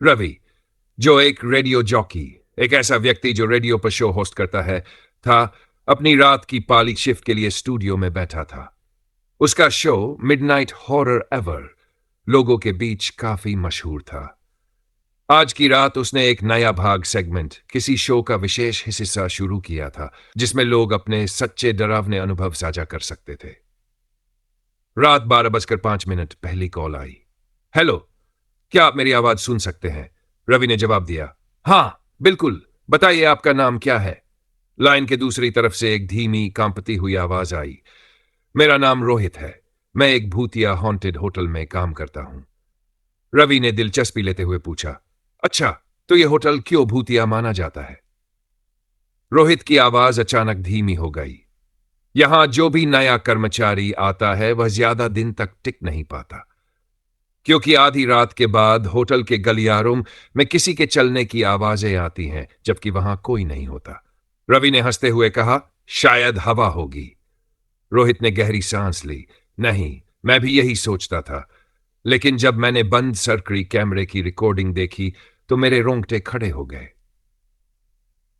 रवि, जो एक radio jockey, एक ऐसा व्यक्ति जो रेडियो पर शो होस्ट करता है, था अपनी रात की पाली शिफ्ट के लिए स्टूडियो में बैठा था। उसका शो मिडनाइट हॉरर एवर लोगों के बीच काफी मशहूर था। आज की रात उसने एक नया भाग सेगमेंट, किसी शो का विशेष हिस्सा शुरू किया था, जिसमें लोग अपने सच्चे डरावने अनुभव साझा कर सकते थे। रात 12:05 पहली कॉल आई। हेलो, क्या आप मेरी आवाज सुन सकते हैं? रवि ने जवाब दिया। हाँ, बिल्कुल, बताइए आपका नाम क्या है? लाइन के दूसरी तरफ से एक धीमी कांपती हुई आवाज आई। मेरा नाम रोहित है। मैं एक भूतिया हॉन्टेड होटल में काम करता हूं। रवि ने दिलचस्पी लेते हुए पूछा, अच्छा, तो यह होटल क्यों भूतिया माना जाता है? रोहित की आवाज अचानक धीमी हो गई। यहां जो भी नया कर्मचारी आता है वह ज्यादा दिन तक टिक नहीं पाता, क्योंकि आधी रात के बाद होटल के गलियारों में किसी के चलने की आवाजें आती हैं, जबकि वहां कोई नहीं होता। रवि ने हंसते हुए कहा, शायद हवा होगी। रोहित ने गहरी सांस ली। नहीं, मैं भी यही सोचता था, लेकिन जब मैंने बंद सर्करी कैमरे की रिकॉर्डिंग देखी तो मेरे रोंगटे खड़े हो गए।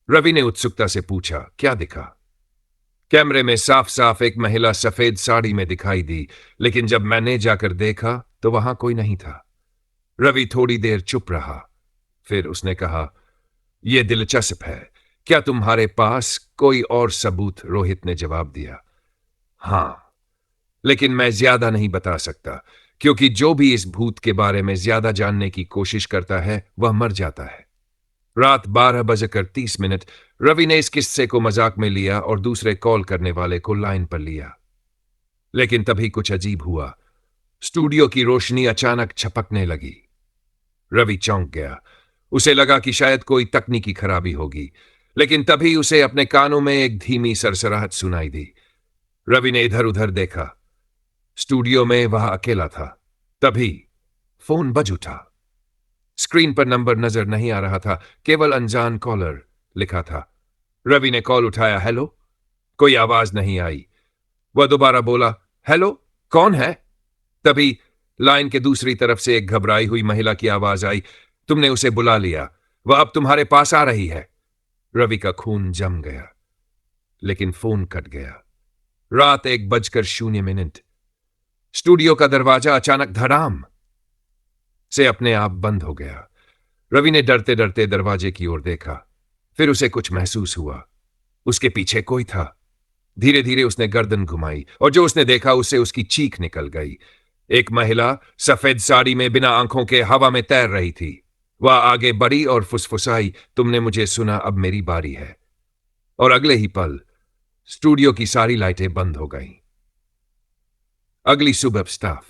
रवि ने उत्सुकता से पूछा, क्या दिखा? कैमरे में साफ साफ एक महिला सफेद साड़ी में दिखाई दी, लेकिन जब मैंने जाकर देखा तो वहां कोई नहीं था। रवि थोड़ी देर चुप रहा, फिर उसने कहा, यह दिलचस्प है। क्या तुम्हारे पास कोई और सबूत? रोहित ने जवाब दिया। हां, लेकिन मैं ज्यादा नहीं बता सकता, क्योंकि जो भी इस भूत के बारे में ज्यादा जानने की कोशिश करता है वह मर जाता है। रात 12:30 रवि ने इस किस्से को मजाक में लिया और दूसरे कॉल करने वाले को लाइन पर लिया। लेकिन तभी कुछ अजीब हुआ। स्टूडियो की रोशनी अचानक छपकने लगी। रवि चौंक गया। उसे लगा कि शायद कोई तकनीकी खराबी होगी, लेकिन तभी उसे अपने कानों में एक धीमी सरसराहट सुनाई दी। रवि ने इधर उधर देखा। स्टूडियो में वह अकेला था। तभी फोन बज उठा। स्क्रीन पर नंबर नजर नहीं आ रहा था, केवल अनजान कॉलर लिखा था। रवि ने कॉल उठाया। हेलो। कोई आवाज नहीं आई। वह दोबारा बोला, हेलो, कौन है? तभी लाइन के दूसरी तरफ से एक घबराई हुई महिला की आवाज आई, तुमने उसे बुला लिया, वह अब तुम्हारे पास आ रही है। रवि का खून जम गया, लेकिन फोन कट गया। रात 1:00 स्टूडियो का दरवाजा अचानक धड़ाम से अपने आप बंद हो गया। रवि ने डरते डरते दरवाजे की ओर देखा। फिर उसे कुछ महसूस हुआ। उसके पीछे कोई था। धीरे धीरे उसने गर्दन घुमाई और जो उसने देखा उससे उसकी चीख निकल गई। एक महिला सफेद साड़ी में बिना आंखों के हवा में तैर रही थी। वह आगे बढ़ी और फुसफुसाई, तुमने मुझे सुना, अब मेरी बारी है। और अगले ही पल स्टूडियो की सारी लाइटें बंद हो गईं। अगली सुबह स्टाफ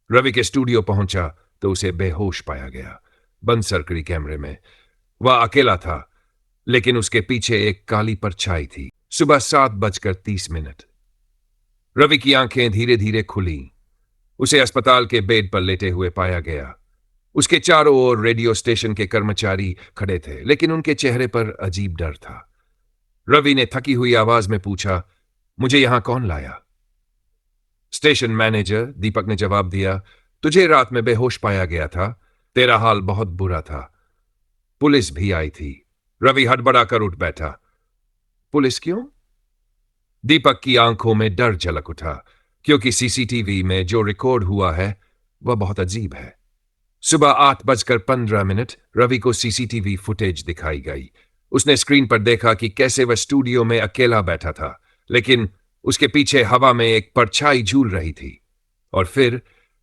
रवि के स्टूडियो पहुंचा तो उसे बेहोश पाया गया, बंद सर्करी कैमरे में। वह अकेला था, लेकिन उसके पीछे एक काली परछाई थी। सुबह 7:30 रवि की आंखें धीरे धीरे खुली। उसे अस्पताल के बेड पर लेटे हुए पाया गया। उसके चारों ओर रेडियो स्टेशन के कर्मचारी खड़े थे, लेकिन उनके चेहरे पर अजीब डर था। रवि ने थकी हुई आवाज में पूछा, मुझे यहां कौन लाया? स्टेशन मैनेजर दीपक ने जवाब दिया, तुझे रात में बेहोश पाया गया था, तेरा हाल बहुत बुरा था। पुलिस भी आई थी। रवि हड़बड़ाकर उठ बैठा। पुलिस क्यों? दीपक की आंखों में डर झलक उठा, क्योंकि सीसीटीवी में जो रिकॉर्ड हुआ है वह बहुत अजीब है। सुबह 8:15 रवि को सीसीटीवी फुटेज दिखाई गई। उसने स्क्रीन पर देखा कि कैसे वह स्टूडियो में अकेला बैठा था, लेकिन उसके पीछे हवा में एक परछाई झूल रही थी। और फिर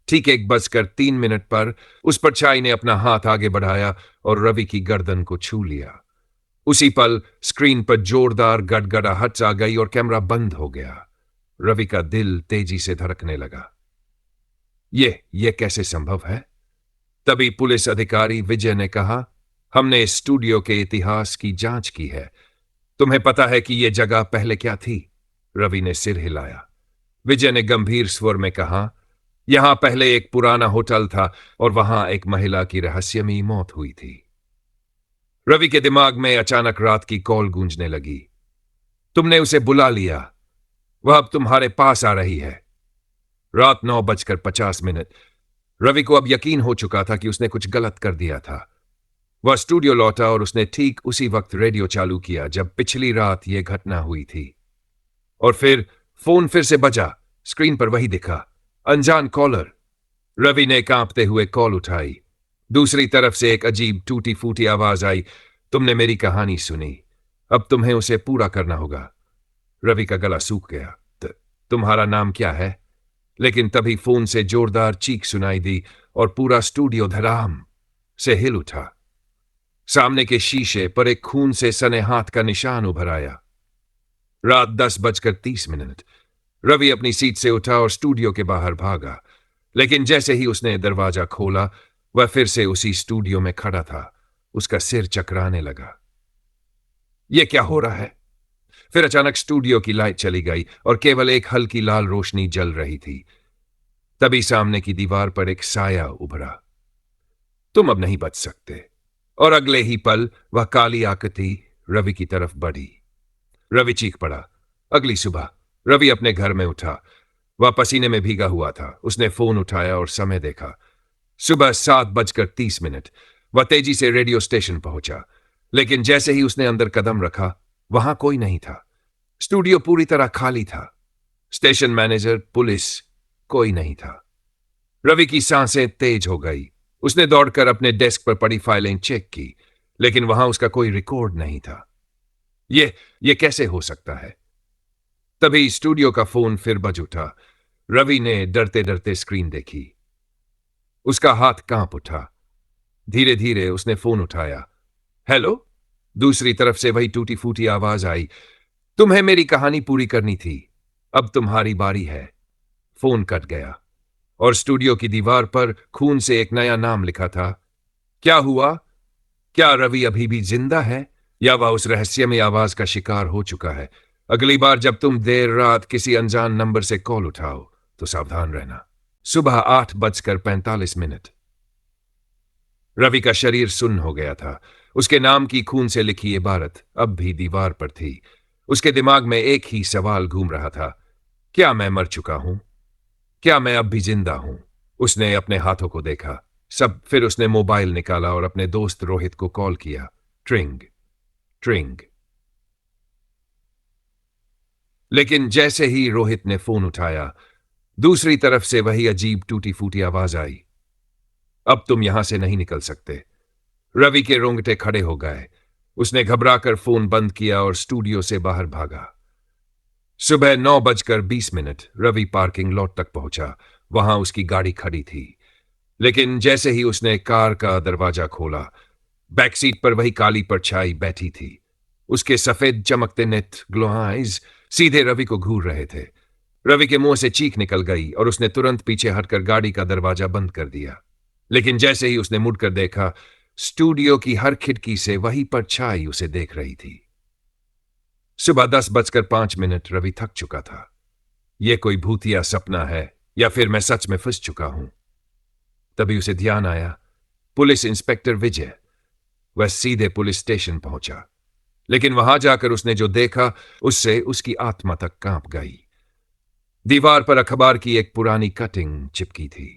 ठीक 1:03 पर उस परछाई ने अपना हाथ आगे बढ़ाया और रवि की गर्दन को छू लिया। उसी पल स्क्रीन पर जोरदार गड़गड़ाहट आ गई और कैमरा बंद हो गया। रवि का दिल तेजी से धड़कने लगा। ये कैसे संभव है? तभी पुलिस अधिकारी विजय ने कहा, हमने इस स्टूडियो के इतिहास की जांच की है। तुम्हें पता है कि यह जगह पहले क्या थी? रवि ने सिर हिलाया। विजय ने गंभीर स्वर में कहा, यहां पहले एक पुराना होटल था और वहां एक महिला की रहस्यमयी मौत हुई थी। रवि के दिमाग में अचानक रात की कॉल गूंजने लगी। तुमने उसे बुला लिया, वह अब तुम्हारे पास आ रही है। रात 9:50 रवि को अब यकीन हो चुका था कि उसने कुछ गलत कर दिया था। वह स्टूडियो लौटा और उसने ठीक उसी वक्त रेडियो चालू किया जब पिछली रात यह घटना हुई थी। और फिर फोन फिर से बजा। स्क्रीन पर वही दिखा, अनजान कॉलर। रवि ने कांपते हुए कॉल उठाई। दूसरी तरफ से एक अजीब टूटी फूटी आवाज आई, तुमने मेरी कहानी सुनी, अब तुम्हें उसे पूरा करना होगा। रवि का गला सूख गया। तुम्हारा नाम क्या है? लेकिन तभी फोन से जोरदार चीख सुनाई दी और पूरा स्टूडियो धड़ाम से हिल उठा। सामने के शीशे पर एक खून से सने हाथ का निशान उभर आया। रात 10:30। रवि अपनी सीट से उठा और स्टूडियो के बाहर भागा, लेकिन जैसे ही उसने दरवाजा खोला वह फिर से उसी स्टूडियो में खड़ा था। उसका सिर चकराने लगा। यह क्या हो रहा है? फिर अचानक स्टूडियो की लाइट चली गई और केवल एक हल्की लाल रोशनी जल रही थी। तभी सामने की दीवार पर एक साया उभरा। तुम अब नहीं बच सकते। और अगले ही पल वह काली आकृति रवि की तरफ बढ़ी। रवि चीख पड़ा। अगली सुबह रवि अपने घर में उठा। वह पसीने में भीगा हुआ था। उसने फोन उठाया और समय देखा। सुबह 7:30। वह तेजी से रेडियो स्टेशन पहुंचा, लेकिन जैसे ही उसने अंदर कदम रखा वहां कोई नहीं था। स्टूडियो पूरी तरह खाली था। स्टेशन मैनेजर, पुलिस, कोई नहीं था। रवि की सांसें तेज हो गई। उसने दौड़कर अपने डेस्क पर पड़ी फाइलें चेक की, लेकिन वहां उसका कोई रिकॉर्ड नहीं था। यह कैसे हो सकता है? तभी स्टूडियो का फोन फिर बज उठा। रवि ने डरते डरते स्क्रीन देखी। उसका हाथ कांप उठा। धीरे धीरे उसने फोन उठाया। हेलो? दूसरी तरफ से वही टूटी फूटी आवाज आई, तुम्हें मेरी कहानी पूरी करनी थी, अब तुम्हारी बारी है। फोन कट गया और स्टूडियो की दीवार पर खून से एक नया नाम लिखा था। क्या हुआ? क्या रवि अभी भी जिंदा है या वह उस रहस्यमय आवाज का शिकार हो चुका है? अगली बार जब तुम देर रात किसी अनजान नंबर से कॉल उठाओ तो सावधान रहना। सुबह 8:45। रवि का शरीर सुन्न हो गया था। उसके नाम की खून से लिखी इबारत अब भी दीवार पर थी। उसके दिमाग में एक ही सवाल घूम रहा था, क्या मैं मर चुका हूं? क्या मैं अब भी जिंदा हूं? उसने अपने हाथों को देखा। फिर उसने मोबाइल निकाला और अपने दोस्त रोहित को कॉल किया। ट्रिंग ट्रिंग। लेकिन जैसे ही रोहित ने फोन उठाया, दूसरी तरफ से वही अजीब टूटी फूटी आवाज आई, अब तुम यहां से नहीं निकल सकते। रवि के रोंगटे खड़े हो गए। उसने घबराकर फोन बंद किया और स्टूडियो से बाहर भागा। सुबह 9:20। रवि पार्किंग लॉट तक पहुंचा। वहां उसकी गाड़ी खड़ी थी, लेकिन जैसे ही उसने कार का दरवाजा खोला, बैक सीट पर वही काली परछाई बैठी थी। उसके सफेद चमकते नेत्र ग्लो आइज सीधे रवि को घूर रहे थे। रवि के मुंह से चीख निकल गई और उसने तुरंत पीछे हटकर गाड़ी का दरवाजा बंद कर दिया। लेकिन जैसे ही उसने मुड़कर देखा, स्टूडियो की हर खिड़की से वही परछाई उसे देख रही थी। सुबह 10:05। रवि थक चुका था। यह कोई भूतिया सपना है या फिर मैं सच में फंस चुका हूं? तभी उसे ध्यान आया, पुलिस इंस्पेक्टर विजय। वह सीधे पुलिस स्टेशन पहुंचा, लेकिन वहां जाकर उसने जो देखा उससे उसकी आत्मा तक कांप गई। दीवार पर अखबार की एक पुरानी कटिंग चिपकी थी।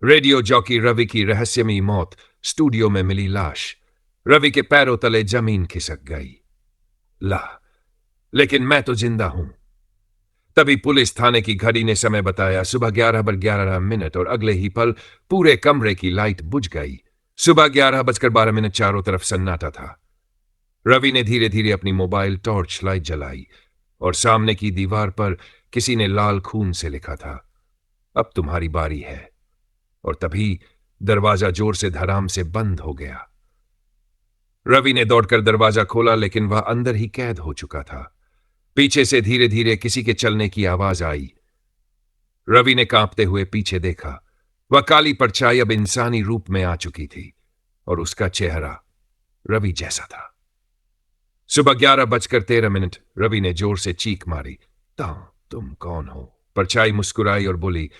रेडियो जॉकी रवि की रहस्यमयी मौत, स्टूडियो में मिली लाश, रवि के पैरों तले जमीन खिसक गई। लेकिन मैं तो जिंदा हूं। तभी पुलिस थाने की घड़ी ने समय बताया, सुबह 11:11 और अगले ही पल पूरे कमरे की लाइट बुझ गई। सुबह 11:12 चारों तरफ सन्नाटा था। रवि ने धीरे धीरे अपनी मोबाइल टॉर्च लाइट जलाई और सामने की दीवार पर किसी ने लाल खून से लिखा था, अब तुम्हारी बारी है। और तभी दरवाजा जोर से धड़ाम से बंद हो गया। रवि ने दौड़कर दरवाजा खोला, लेकिन वह अंदर ही कैद हो चुका था। पीछे से धीरे धीरे किसी के चलने की आवाज आई। रवि ने कांपते हुए पीछे देखा। वह काली परछाई अब इंसानी रूप में आ चुकी थी और उसका चेहरा रवि जैसा था। सुबह 11:13। रवि ने जोर से चीख मारी, तुम कौन हो? परछाई मुस्कुराई और बोली,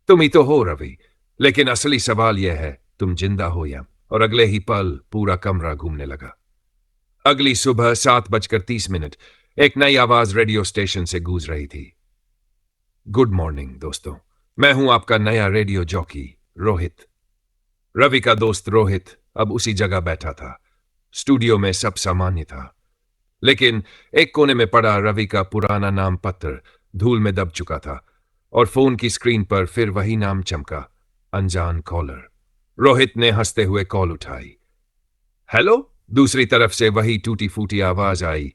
तुम ही तो हो रवि, लेकिन असली सवाल यह है तुम जिंदा हो या? और अगले ही पल पूरा कमरा घूमने लगा। अगली सुबह 7:30। एक नई आवाज रेडियो स्टेशन से गूंज रही थी। गुड मॉर्निंग दोस्तों, मैं हूं आपका नया रेडियो जॉकी रोहित। रवि का दोस्त रोहित अब उसी जगह बैठा था। स्टूडियो में सब सामान्य था, लेकिन एक कोने में पड़ा रवि का पुराना नाम पत्र धूल में दब चुका था और फोन की स्क्रीन पर फिर वही नाम चमका, अनजान कॉलर। रोहित ने हंसते हुए कॉल उठाई। हेलो। दूसरी तरफ से वही टूटी फूटी आवाज आई,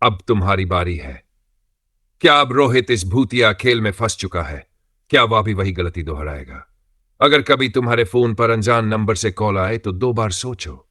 अब तुम्हारी बारी है। क्या अब रोहित इस भूतिया खेल में फंस चुका है? क्या वह भी वही गलती दोहराएगा? अगर कभी तुम्हारे फोन पर अनजान नंबर से कॉल आए तो 2 बार सोचो।